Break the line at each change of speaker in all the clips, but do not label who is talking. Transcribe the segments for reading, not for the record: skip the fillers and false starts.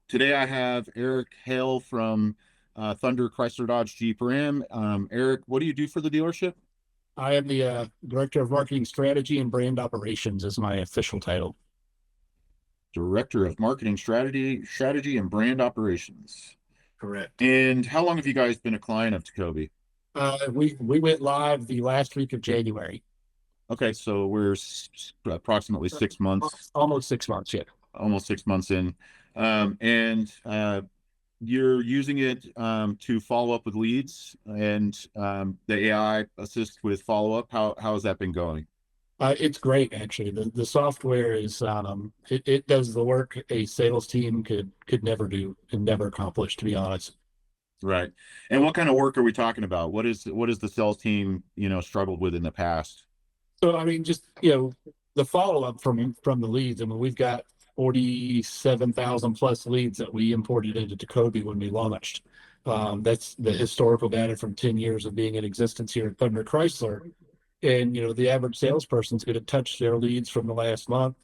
Today I have Eric Hale from Thunder Chrysler Dodge Jeep Ram. Eric, what do you do for the dealership?
I am the Director of Marketing Strategy and Brand Operations is my official title.
Director of Marketing Strategy and Brand Operations.
Correct.
And how long have you guys been a client of TECOBI?
We went live the last week of January.
Okay, so we're approximately 6 months,
Almost 6 months, yeah.
almost 6 months in. And you're using it to follow up with leads and the AI assist with follow up. How has that been going?
It's great actually. The software is it does the work a sales team could never do and never accomplish, to be honest.
Right. And what kind of work are we talking about? What is the sales team, struggled with in the past?
So I mean, just the follow up from the leads. I mean, we've got 47,000 plus leads that we imported into TECOBI when we launched. That's the historical data from 10 years of being in existence here at Thunder Chrysler. And the average salesperson's going to touch their leads from the last month,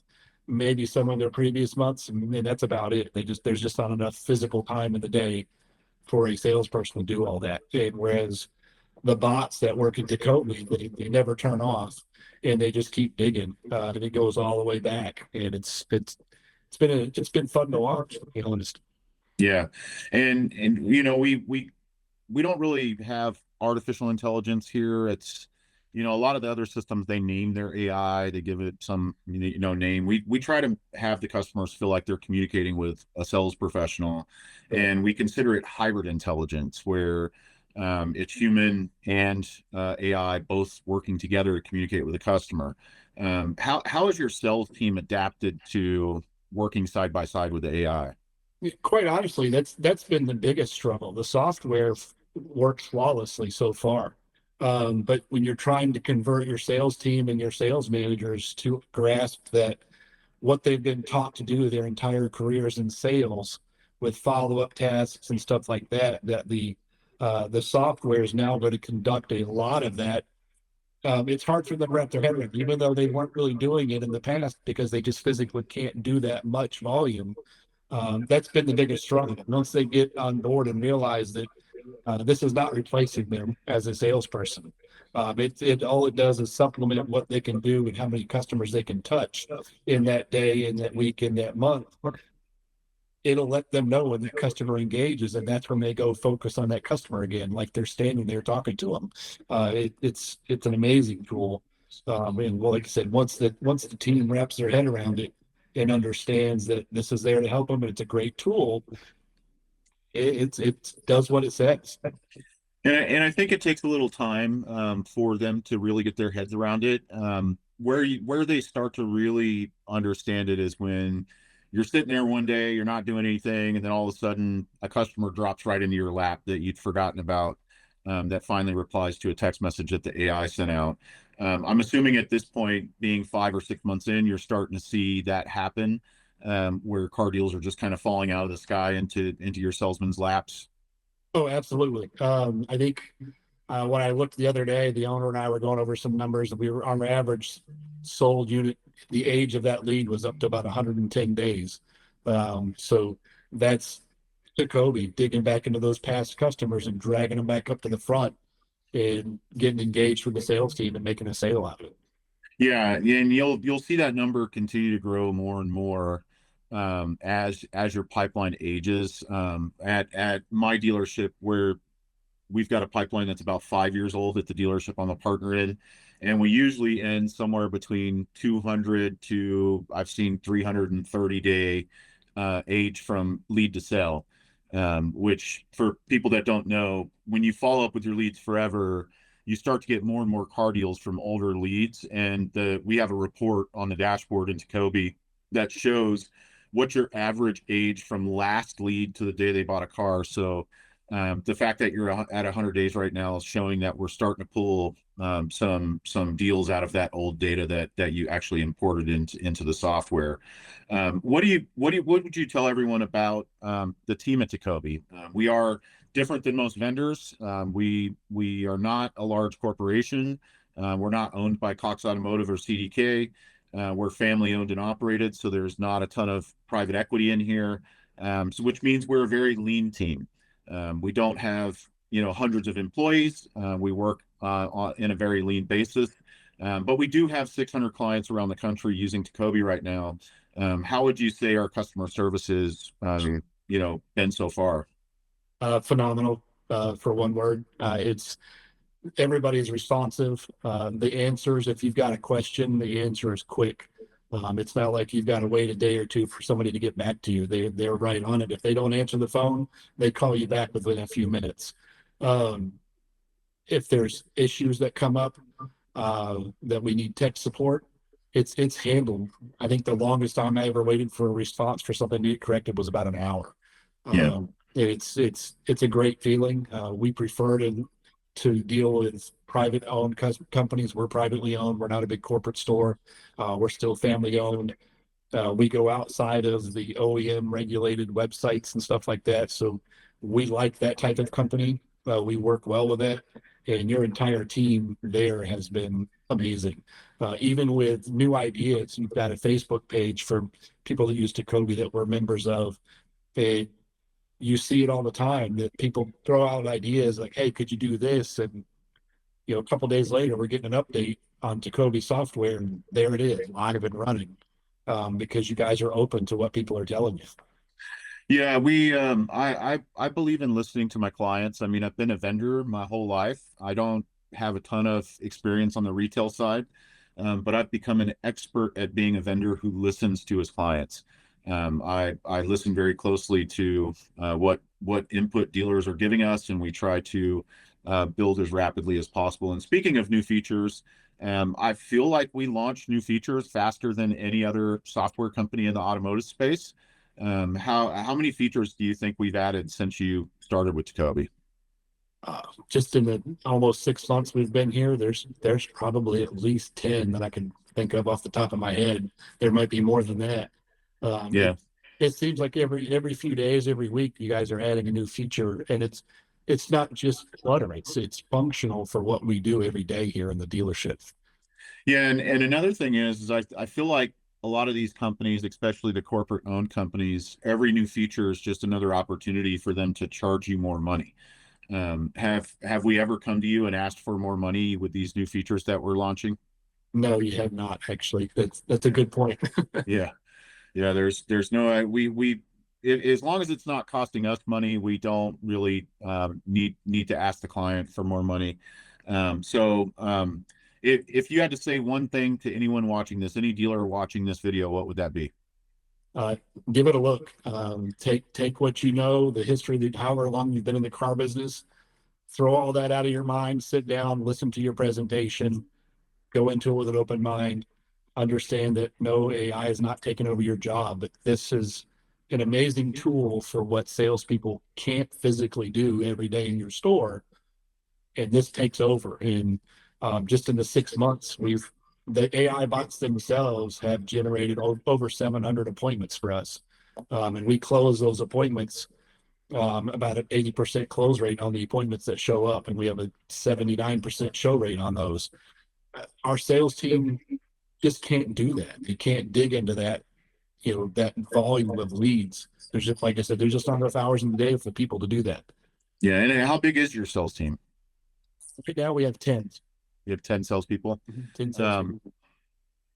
maybe some of their previous months, and that's about it. There's just not enough physical time in the day for a salesperson to do all that. And whereas the bots that work at TECOBI, they never turn off, and they just keep digging, and it goes all the way back. And it's been fun to watch, to be honest.
Yeah. And we don't really have artificial intelligence here. It's a lot of the other systems, they name their AI, they give it some name. We try to have the customers feel like they're communicating with a sales professional, and we consider it hybrid intelligence where it's human and AI both working together to communicate with the customer. How has your sales team adapted to working side by side with the AI?
Quite honestly, that's been the biggest struggle. The software works flawlessly so far. But when you're trying to convert your sales team and your sales managers to grasp that what they've been taught to do their entire careers in sales with follow-up tasks and stuff like that, that the software is now going to conduct a lot of that. It's hard for them to wrap their head around, even though they weren't really doing it in the past because they just physically can't do that much volume. That's been the biggest struggle. Once they get on board and realize that this is not replacing them as a salesperson. It all it does is supplement what they can do and how many customers they can touch in that day, in that week, in that month. It'll let them know when the customer engages, and that's when they go focus on that customer again, like they're standing there talking to them. It's an amazing tool. And well, like I said, once the team wraps their head around it and understands that this is there to help them, and it's a great tool, it does what it says.
And I think it takes a little time for them to really get their heads around it. Where they start to really understand it is when you're sitting there one day, you're not doing anything, and then all of a sudden a customer drops right into your lap that you'd forgotten about, that finally replies to a text message that the AI sent out. I'm assuming at this point, being 5 or 6 months in, you're starting to see that happen, where car deals are just kind of falling out of the sky into your salesman's laps.
Oh, absolutely. I think when I looked the other day, the owner and I were going over some numbers, and we were on average sold unit. The age of that lead was up to about 110 days. So that's TECOBI digging back into those past customers and dragging them back up to the front and getting engaged with the sales team and making a sale out of it.
Yeah, and you'll see that number continue to grow more and more as your pipeline ages. At my dealership, where we've got a pipeline that's about 5 years old at the dealership on the partner end, and we usually end somewhere between 200 to I've seen 330 day age from lead to sale. Which for people that don't know, when you follow up with your leads forever, you start to get more and more car deals from older leads. And we have a report on the dashboard in TECOBI that shows what your average age from last lead to the day they bought a car. So the fact that you're at 100 days right now is showing that we're starting to pull some deals out of that old data that you actually imported into the software. What would you tell everyone about the team at TECOBI? We are different than most vendors. We are not a large corporation. We're not owned by Cox Automotive or CDK. We're family owned and operated, so there's not a ton of private equity in here. which means we're a very lean team. We don't have, hundreds of employees. We work in a very lean basis, but we do have 600 clients around the country using TECOBI right now. How would you say our customer service is, been so far?
Phenomenal, for one word. It's everybody's responsive. The answers, if you've got a question, the answer is quick. It's not like you've got to wait a day or two for somebody to get back to you. They're right on it. If they don't answer the phone, they call you back within a few minutes. Um, if there's issues that come up that we need tech support, it's handled. I think the longest time I ever waited for a response for something to get corrected was about an hour.
Yeah.
It's a great feeling. We prefer to deal with private owned companies. We're privately owned. We're not a big corporate store. We're still family owned. We go outside of the OEM regulated websites and stuff like that. So we like that type of company. We work well with it. And your entire team there has been amazing. Even with new ideas, you've got a Facebook page for people that use TECOBI that we're members of. They, you see it all the time that people throw out ideas like, hey, could you do this? And, a couple days later, we're getting an update on TECOBI software, and there it is, live and running, because you guys are open to what people are telling you.
Yeah, I believe in listening to my clients. I mean, I've been a vendor my whole life. I don't have a ton of experience on the retail side, but I've become an expert at being a vendor who listens to his clients. I listen very closely to what input dealers are giving us, and we try to build as rapidly as possible. And speaking of new features, I feel like we launch new features faster than any other software company in the automotive space. How many features do you think we've added since you started with TECOBI?
Just in the almost 6 months we've been here, there's probably at least 10 that I can think of off the top of my head. There might be more than that. Um,
Yeah.
it, it seems like every few days, every week, you guys are adding a new feature, and it's not just clutter. It's functional for what we do every day here in the dealership.
Yeah, and another thing is I feel like a lot of these companies, especially the corporate owned companies, every new feature is just another opportunity for them to charge you more money. Have we ever come to you and asked for more money with these new features that we're launching?
No, you have not actually. That's a good point.
Yeah. Yeah, there's no as long as it's not costing us money, we don't really need to ask the client for more money. If you had to say one thing to anyone watching this, any dealer watching this video, what would that be?
uh, Give it a look. Take what you know, the history, however long you've been in the car business, throw all that out of your mind, sit down, listen to your presentation, go into it with an open mind, understand that no, AI is not taking over your job, but this is an amazing tool for what salespeople can't physically do every day in your store. And this takes over. And just in the 6 months, the AI bots themselves have generated over 700 appointments for us. And we close those appointments about an 80% close rate on the appointments that show up, and we have a 79% show rate on those. Our sales team just can't do that. They can't dig into that, that volume of leads. There's just, like I said, there's just not enough hours in the day for people to do that.
Yeah, and how big is your sales team?
Right now we have 10.
You have 10 salespeople.
10 sales.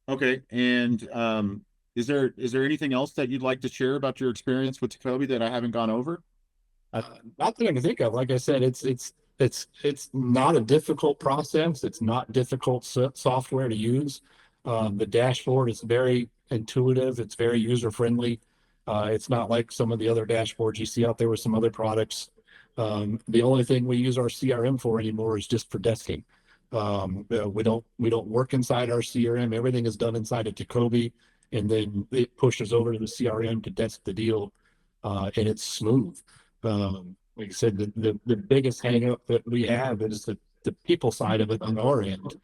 Okay, and is there anything else that you'd like to share about your experience with TECOBI that I haven't gone over?
Not that I can think of. Like I said, it's not a difficult process. It's not difficult software to use. The dashboard is very intuitive. It's very user friendly. It's not like some of the other dashboards you see out there with some other products. The only thing we use our CRM for anymore is just for desking. We don't work inside our CRM. Everything is done inside of TECOBI, and then it pushes over to the CRM to desk the deal, and it's smooth. Like I said, the biggest hang up that we have is the people side of it on our end,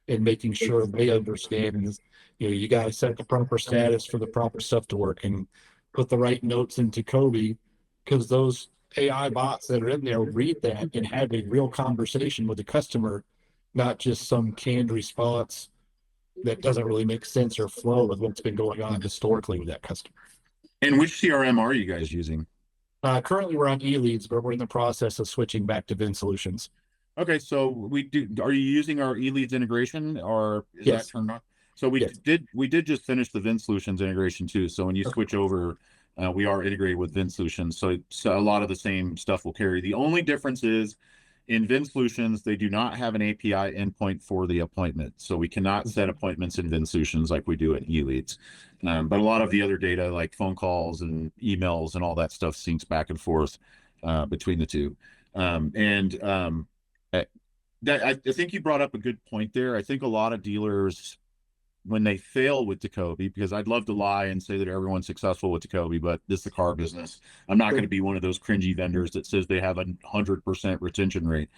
and making sure they understand is, you got to set the proper status for the proper stuff to work and put the right notes into TECOBI, because those AI bots that are in there read that and have a real conversation with the customer, not just some canned response that doesn't really make sense or flow with what's been going on historically with that customer.
And which CRM are you guys using?
Currently, we're on eLeads, but we're in the process of switching back to Vin Solutions.
Okay, so we do. Are you using our eLeads integration, or is that
Yes,
turned on? So we
yes.
did just finish the Vin Solutions integration too. So when you
Okay.
switch over, we are integrated with Vin Solutions. So a lot of the same stuff will carry. The only difference is in Vin Solutions, they do not have an API endpoint for the appointment. So we cannot set appointments in Vin Solutions like we do in eLeads. But a lot of the other data, like phone calls and emails and all that stuff, syncs back and forth between the two. And uh, I think you brought up a good point there. I think a lot of dealers, when they fail with TECOBI, because I'd love to lie and say that everyone's successful with TECOBI, but this is the car business. I'm not going to be one of those cringy vendors that says they have 100% retention rate.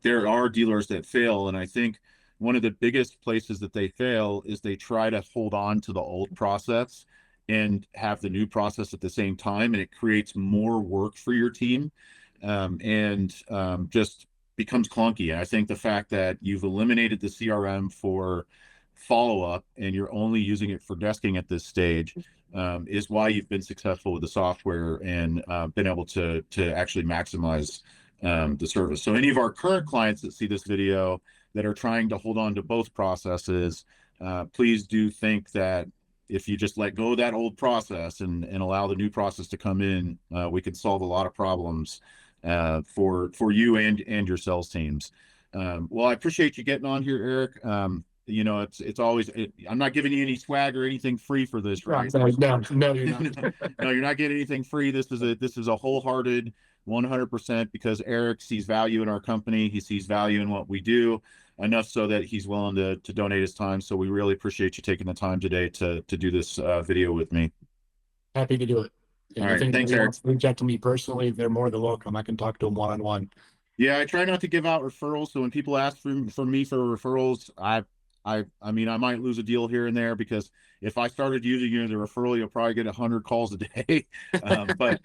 There are dealers that fail, and I think one of the biggest places that they fail is they try to hold on to the old process and have the new process at the same time, and it creates more work for your team, and just becomes clunky. And I think the fact that you've eliminated the CRM for follow up and you're only using it for desking at this stage is why you've been successful with the software and been able to actually maximize the service. So any of our current clients that see this video that are trying to hold on to both processes, please do think that if you just let go of that old process and allow the new process to come in, we can solve a lot of problems for you and your sales teams. Well, I appreciate you getting on here, Eric. You know, it's always I'm not giving you any swag or anything free for this, right?
No, no, no, you're not.
No, you're not getting anything free. This is a wholehearted 100% because Eric sees value in our company. He sees value in what we do enough so that he's willing to donate his time. So we really appreciate you taking the time today to do this video with me.
Happy to do it.
All
And if
right, thanks,
anybody
Eric.
wants to reach out to me personally, they're more than welcome. I can talk to them one on one.
Yeah, I try not to give out referrals. So when people ask for me for referrals, I mean, I might lose a deal here and there because if I started using you as a referral, you'll probably get 100 calls a day. But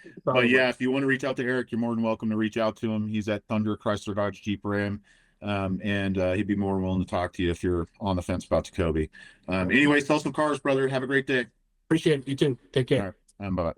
yeah, if you want to reach out to Eric, you're more than welcome to reach out to him. He's at Thunder Chrysler Dodge Jeep Ram. And he'd be more than willing to talk to you if you're on the fence about TECOBI. Anyway, sell some cars, brother. Have a great day.
Appreciate it. You too. Take
All
care.
right. Bye.